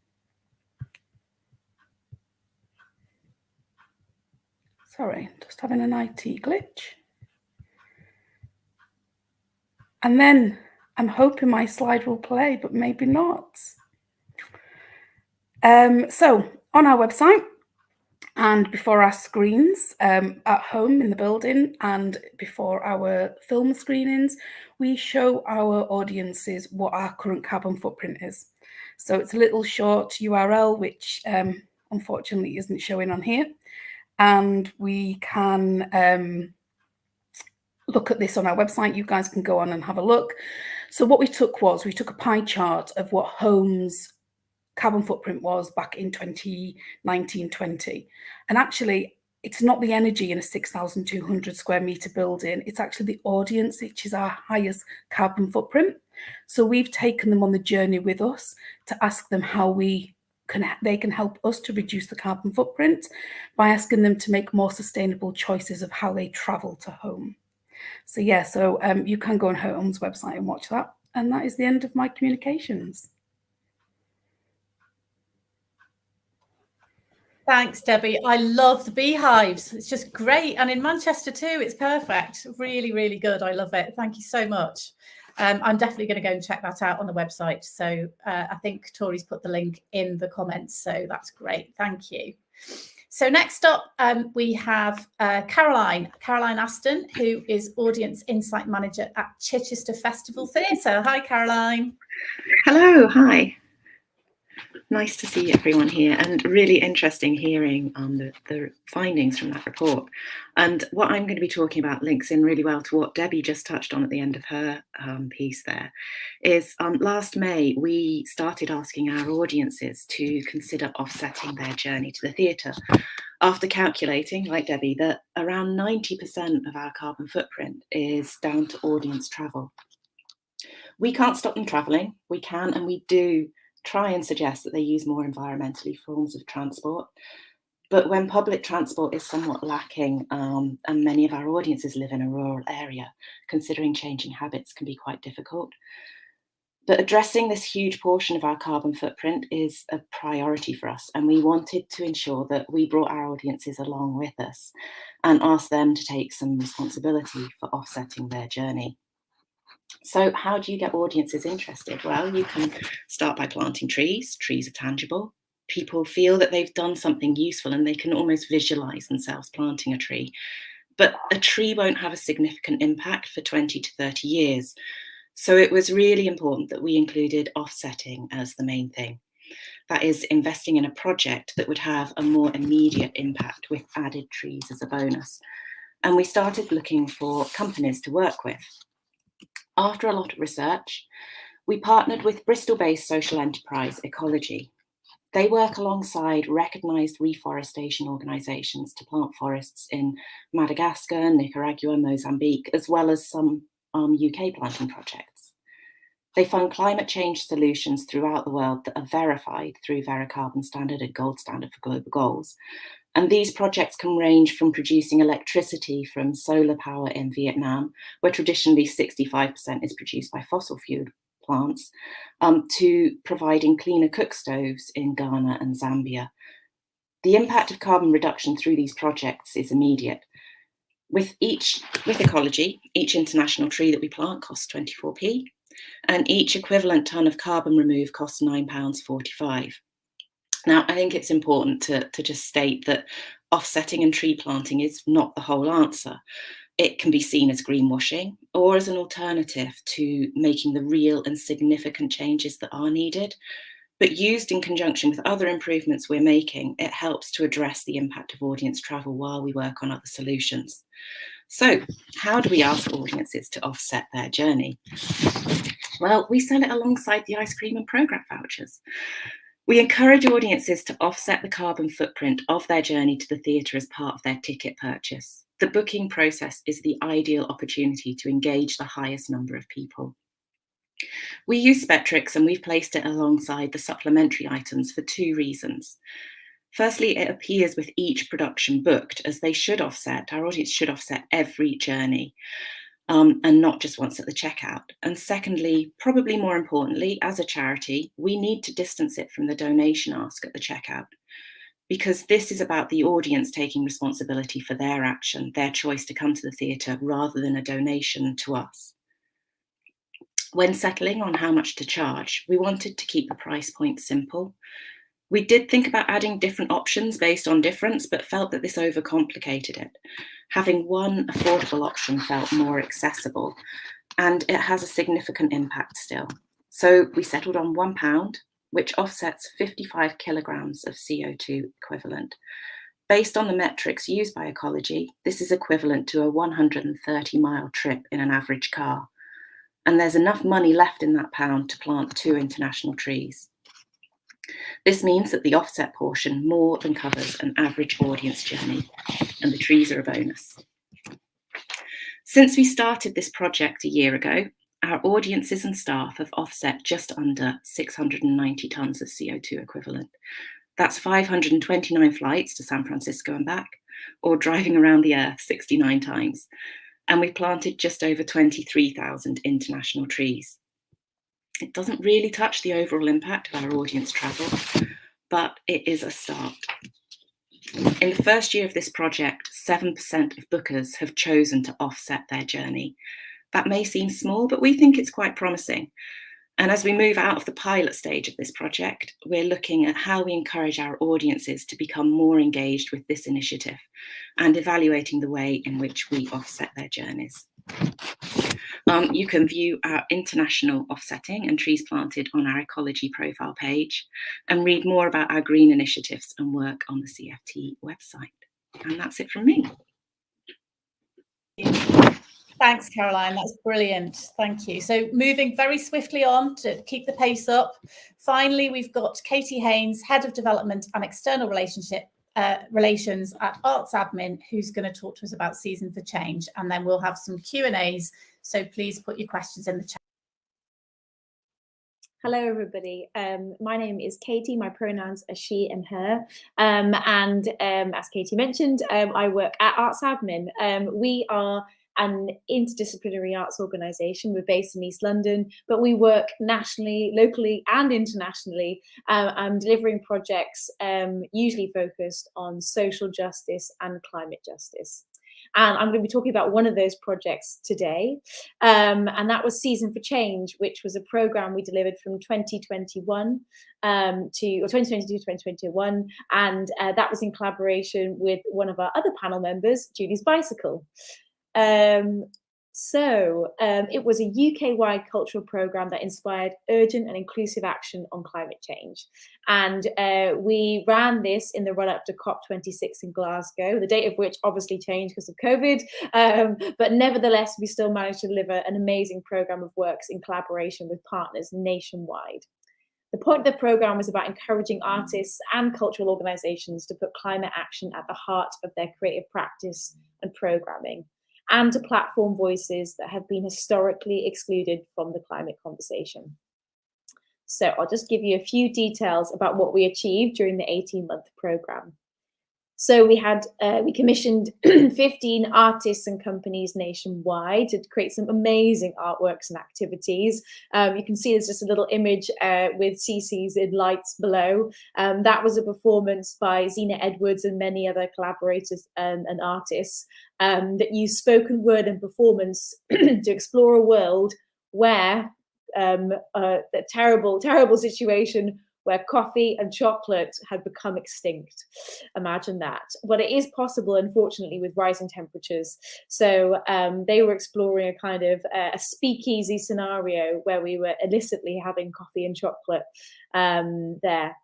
Sorry, just having an IT glitch. And then I'm hoping my slide will play, but maybe not. So on our website and before our screens at Home in the building and before our film screenings, we show our audiences what our current carbon footprint is. So it's a little short URL, which unfortunately isn't showing on here. And we can look at this on our website. You guys can go on and have a look. So what we took a pie chart of what Home's carbon footprint was back in 2019-20. And actually, it's not the energy in a 6,200 square metre building, it's actually the audience, which is our highest carbon footprint. So we've taken them on the journey with us to ask them how they can help us to reduce the carbon footprint by asking them to make more sustainable choices of how they travel to home. So yeah, you can go on her home's website and watch that. And that is the end of my communications. Thanks, Debbie. I love the beehives. It's just great. And in Manchester too, it's perfect. Really, really good. I love it. Thank you so much. I'm definitely going to go and check that out on the website. So I think Tori's put the link in the comments. So that's great. Thank you. So next up, we have Caroline Aston, who is Audience Insight Manager at Chichester Festival Theatre. Hi, Caroline. Hello, hi. Nice to see everyone here, and really interesting hearing the findings from that report. And what I'm going to be talking about links in really well to what Debbie just touched on at the end of her piece there, is last May we started asking our audiences to consider offsetting their journey to the theatre, after calculating, like Debbie, that around 90% of our carbon footprint is down to audience travel. We can't stop them travelling. We can and we do try and suggest that they use more environmentally forms of transport. But when public transport is somewhat lacking, and many of our audiences live in a rural area, considering changing habits can be quite difficult. But addressing this huge portion of our carbon footprint is a priority for us, and we wanted to ensure that we brought our audiences along with us and asked them to take some responsibility for offsetting their journey. So how do you get audiences interested? Well, you can start by planting trees. Trees are tangible. People feel that they've done something useful and they can almost visualize themselves planting a tree. But a tree won't have a significant impact for 20 to 30 years. So it was really important that we included offsetting as the main thing. That is, investing in a project that would have a more immediate impact with added trees as a bonus. And we started looking for companies to work with. After a lot of research, we partnered with Bristol-based social enterprise Ecology. They work alongside recognised reforestation organisations to plant forests in Madagascar, Nicaragua, Mozambique, as well as some UK planting projects. They fund climate change solutions throughout the world that are verified through Vericarbon Standard, a gold standard for global goals. And these projects can range from producing electricity from solar power in Vietnam, where traditionally 65% is produced by fossil fuel plants, to providing cleaner cook stoves in Ghana and Zambia. The impact of carbon reduction through these projects is immediate. With Ecology, each international tree that we plant costs 24p, and each equivalent tonne of carbon removed costs £9.45. Now, I think it's important to just state that offsetting and tree planting is not the whole answer. It can be seen as greenwashing or as an alternative to making the real and significant changes that are needed. But used in conjunction with other improvements we're making, it helps to address the impact of audience travel while we work on other solutions. So how do we ask audiences to offset their journey? Well, we sell it alongside the ice cream and programme vouchers. We encourage audiences to offset the carbon footprint of their journey to the theatre as part of their ticket purchase. The booking process is the ideal opportunity to engage the highest number of people. We use Spectrix and we've placed it alongside the supplementary items for two reasons. Firstly, it appears with each production booked, as they should offset, our audience should offset every journey. And not just once at the checkout. And secondly, probably more importantly, as a charity, we need to distance it from the donation ask at the checkout, because this is about the audience taking responsibility for their action, their choice to come to the theatre, rather than a donation to us. When settling on how much to charge, we wanted to keep the price point simple. We did think about adding different options based on difference, but felt that this overcomplicated it. Having one affordable option felt more accessible, and it has a significant impact still. So we settled on £1, which offsets 55 kilograms of CO2 equivalent. Based on the metrics used by Ecology, this is equivalent to a 130-mile trip in an average car. And there's enough money left in that pound to plant 2 international trees. This means that the offset portion more than covers an average audience journey, and the trees are a bonus. Since we started this project a year ago, our audiences and staff have offset just under 690 tonnes of CO2 equivalent. That's 529 flights to San Francisco and back, or driving around the Earth 69 times. And we've planted just over 23,000 international trees. It doesn't really touch the overall impact of our audience travel, but it is a start. In the first year of this project, 7% of bookers have chosen to offset their journey. That may seem small, but we think it's quite promising. And as we move out of the pilot stage of this project, we're looking at how we encourage our audiences to become more engaged with this initiative and evaluating the way in which we offset their journeys. You can view our international offsetting and trees planted on our ecology profile page and read more about our green initiatives and work on the CFT website. And that's it from me. Thanks, Caroline. That's brilliant. Thank you. So moving very swiftly on to keep the pace up. Finally, we've got Katie Haines, Head of Development and External Relations at Artsadmin, who's going to talk to us about Season for Change. And then we'll have some Q&As. So please put your questions in the chat. Hello, everybody. My name is Katie. My pronouns are she and her. As Katie mentioned, I work at Artsadmin. We are an interdisciplinary arts organisation. We're based in East London, but we work nationally, locally and internationally, delivering projects usually focused on social justice and climate justice. And I'm going to be talking about one of those projects today, and that was Season for Change, which was a programme we delivered from 2021 to 2022 to 2021, and that was in collaboration with one of our other panel members, Julie's Bicycle. It was a UK-wide cultural programme that inspired urgent and inclusive action on climate change. And we ran this in the run-up to COP26 in Glasgow, the date of which obviously changed because of COVID. But nevertheless, we still managed to deliver an amazing programme of works in collaboration with partners nationwide. The point of the programme was about encouraging artists and cultural organisations to put climate action at the heart of their creative practice and programming, and to platform voices that have been historically excluded from the climate conversation. So I'll just give you a few details about what we achieved during the 18-month programme. So we commissioned 15 artists and companies nationwide to create some amazing artworks and activities. You can see there's just a little image with CC's in lights below. That was a performance by Zena Edwards and many other collaborators and artists that used spoken word and performance to explore a world where the terrible, terrible situation where coffee and chocolate had become extinct. Imagine that. But it is possible, unfortunately, with rising temperatures. So they were exploring a kind of a speakeasy scenario where we were illicitly having coffee and chocolate there.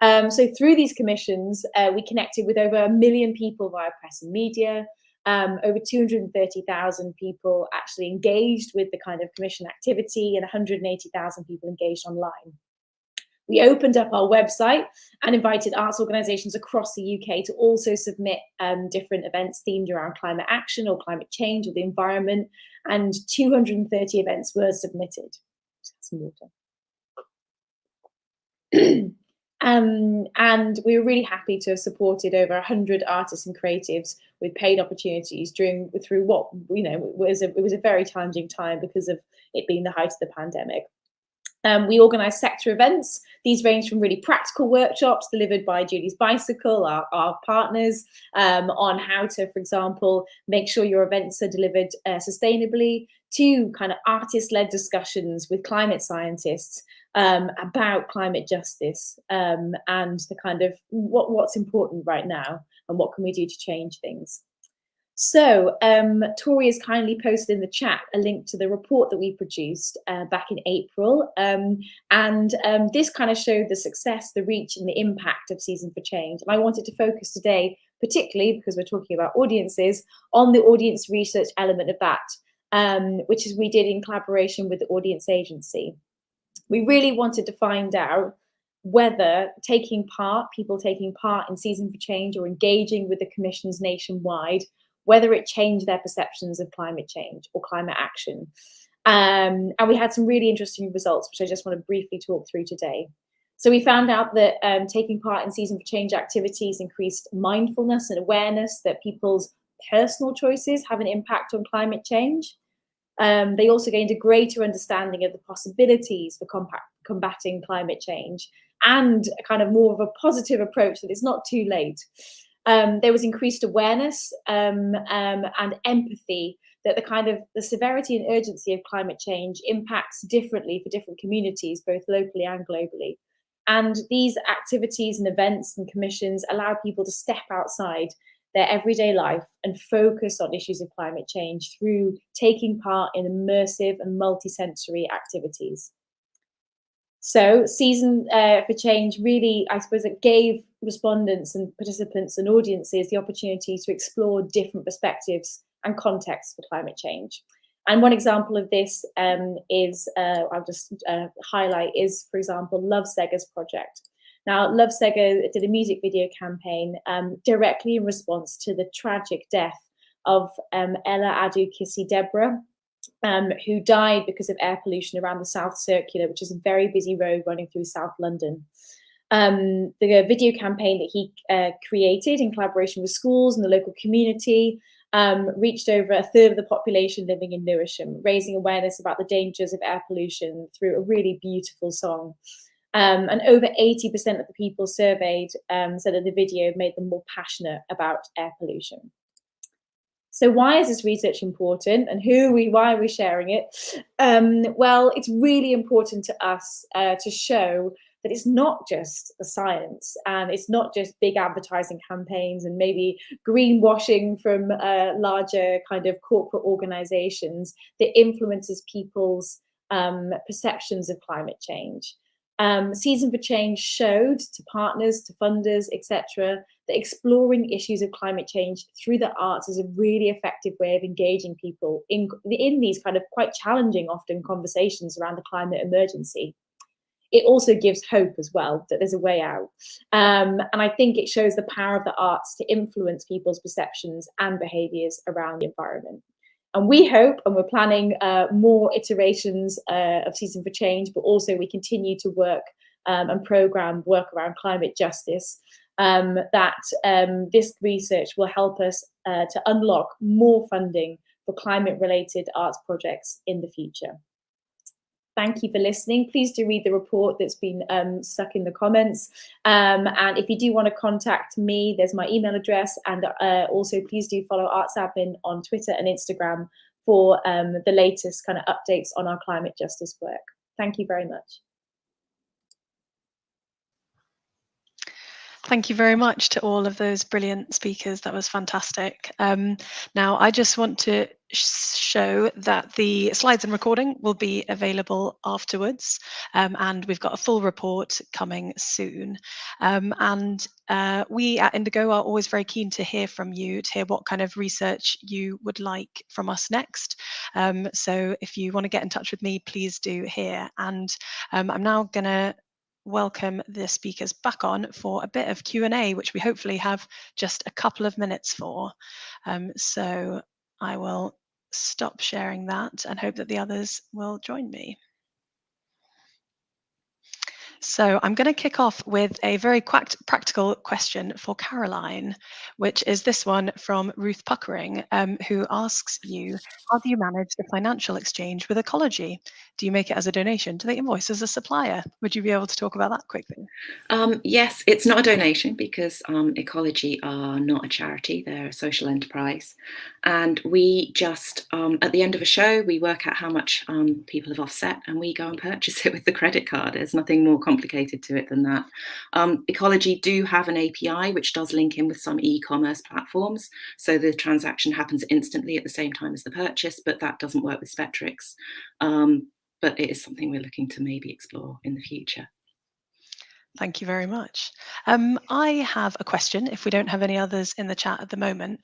So through these commissions, we connected with over 1 million people via press and media. Over 230,000 people actually engaged with the kind of commission activity, and 180,000 people engaged online. We opened up our website and invited arts organisations across the UK to also submit different events themed around climate action or climate change or the environment, and 230 events were submitted. Some water. And we were really happy to have supported over 100 artists and creatives with paid opportunities through what it was a very challenging time because of it being the height of the pandemic. We organised sector events. These range from really practical workshops delivered by Julie's Bicycle, our partners, on how to, for example, make sure your events are delivered sustainably, to kind of artist-led discussions with climate scientists about climate justice and the kind of what's important right now and what can we do to change things. So Tori has kindly posted in the chat a link to the report that we produced back in April. This kind of showed the success, the reach and the impact of Season for Change. And I wanted to focus today, particularly because we're talking about audiences, on the audience research element of that, which we did in collaboration with the audience agency. We really wanted to find out whether people taking part in Season for Change or engaging with the commissions nationwide, whether it changed their perceptions of climate change or climate action. And we had some really interesting results, which I just want to briefly talk through today. So we found out that taking part in Season for Change activities increased mindfulness and awareness that people's personal choices have an impact on climate change. They also gained a greater understanding of the possibilities for combating climate change, and a kind of more of a positive approach that it's not too late. There was increased awareness and empathy that the severity and urgency of climate change impacts differently for different communities, both locally and globally. And these activities and events and commissions allow people to step outside their everyday life and focus on issues of climate change through taking part in immersive and multi-sensory activities. So Season for Change really, I suppose, it gave respondents and participants and audiences the opportunity to explore different perspectives and contexts for climate change. And one example of this I'll just highlight is, for example, Love Sega's project. Now, Love Sega did a music video campaign directly in response to the tragic death of Ella Adu Kissi Deborah, who died because of air pollution around the South Circular, which is a very busy road running through South London. The video campaign that he created in collaboration with schools and the local community reached over a third of the population living in Lewisham, raising awareness about the dangers of air pollution through a really beautiful song. And over 80% of the people surveyed said that the video made them more passionate about air pollution. So why is this research important, and why are we sharing it? Well, it's really important to us to show that it's not just the science, and it's not just big advertising campaigns and maybe greenwashing from larger kind of corporate organizations that influences people's perceptions of climate change. Season for Change showed to partners, to funders, etc., that exploring issues of climate change through the arts is a really effective way of engaging people in these kind of quite challenging, often, conversations around the climate emergency. It also gives hope as well, that there's a way out. And I think it shows the power of the arts to influence people's perceptions and behaviours around the environment. And we hope, and we're planning more iterations of Season for Change, but also we continue to work and programme work around climate justice, that this research will help us to unlock more funding for climate-related arts projects in the future. Thank you for listening. Please do read the report that's been stuck in the comments. And if you do want to contact me, there's my email address. And also, please do follow Artsadmin on Twitter and Instagram for the latest kind of updates on our climate justice work. Thank you very much. Thank you very much to all of those brilliant speakers. That was fantastic. Now, I just want to show that the slides and recording will be available afterwards, and we've got a full report coming soon. We at Indigo are always very keen to hear from you, to hear what kind of research you would like from us next. So if you want to get in touch with me, please do here. And I'm now going to welcome the speakers back on for a bit of Q&A, which we hopefully have just a couple of minutes for. So I will stop sharing that and hope that the others will join me. So I'm going to kick off with a very practical question for Caroline, which is this one from Ruth Puckering, who asks you, how do you manage the financial exchange with Ecology? Do you make it as a donation? Do they invoice as a supplier? Would you be able to talk about that quickly? Yes, it's not a donation because Ecology are not a charity, they're a social enterprise. And we just, at the end of a show, we work out how much people have offset and we go and purchase it with the credit card. There's nothing more complicated to it than that. Ecology do have an API which does link in with some e-commerce platforms, so the transaction happens instantly at the same time as the purchase, but that doesn't work with Spectrix. But it is something we're looking to maybe explore in the future. Thank you very much. I have a question, if we don't have any others in the chat at the moment,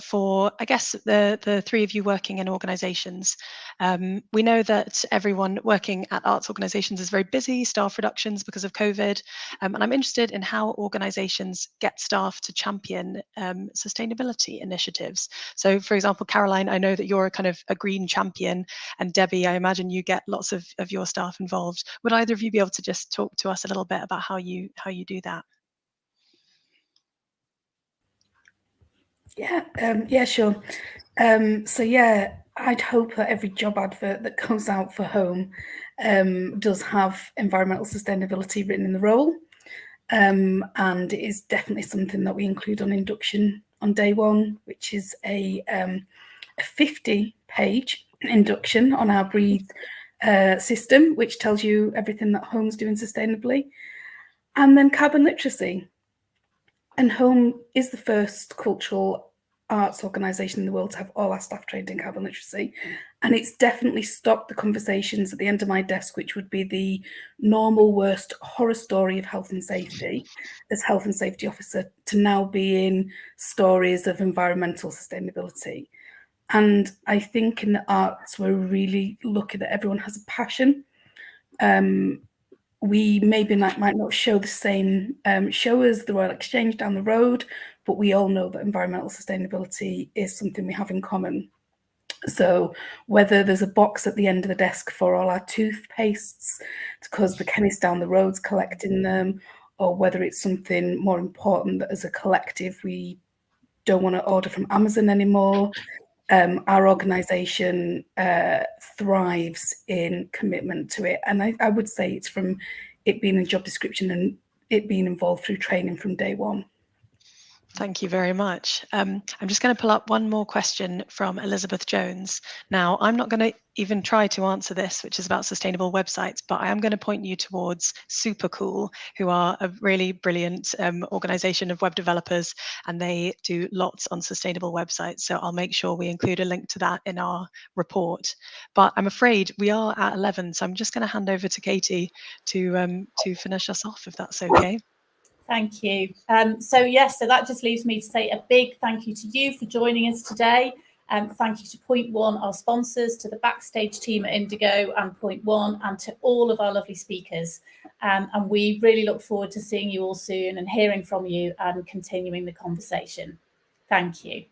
for, I guess, the three of you working in organisations. We know that everyone working at arts organisations is very busy, staff reductions because of COVID, and I'm interested in how organisations get staff to champion sustainability initiatives. So, for example, Caroline, I know that you're a kind of a green champion, and Debbie, I imagine you get lots of your staff involved. Would either of you be able to just talk to us a little bit about how you do that? Yeah, sure. So yeah, I'd hope that every job advert that goes out for home does have environmental sustainability written in the role, and it is definitely something that we include on induction on day one, which is a 50-page induction on our Breathe system, which tells you everything that home's doing sustainably, and then carbon literacy. And Home is the first cultural arts organisation in the world to have all our staff trained in carbon literacy. And it's definitely stopped the conversations at the end of my desk, which would be the normal worst horror story of health and safety as health and safety officer, to now being stories of environmental sustainability. And I think in the arts, we're really lucky that everyone has a passion. We maybe might not show the same show as the Royal Exchange down the road, but we all know that environmental sustainability is something we have in common. So whether there's a box at the end of the desk for all our toothpastes because the chemist down the road's collecting them, or whether it's something more important that as a collective we don't want to order from Amazon anymore, our organisation thrives in commitment to it. And I would say it's from it being a job description and it being involved through training from day one. Thank you very much. I'm just going to pull up one more question from Elizabeth Jones. Now, I'm not going to even try to answer this, which is about sustainable websites, but I am going to point you towards Supercool, who are a really brilliant organization of web developers, and they do lots on sustainable websites. So I'll make sure we include a link to that in our report. But I'm afraid we are at 11, so I'm just going to hand over to Katie to finish us off, if that's okay. Thank you. So that just leaves me to say a big thank you to you for joining us today. Thank you to Point One, our sponsors, to the Backstage team at Indigo and Point One, and to all of our lovely speakers. And we really look forward to seeing you all soon and hearing from you and continuing the conversation. Thank you.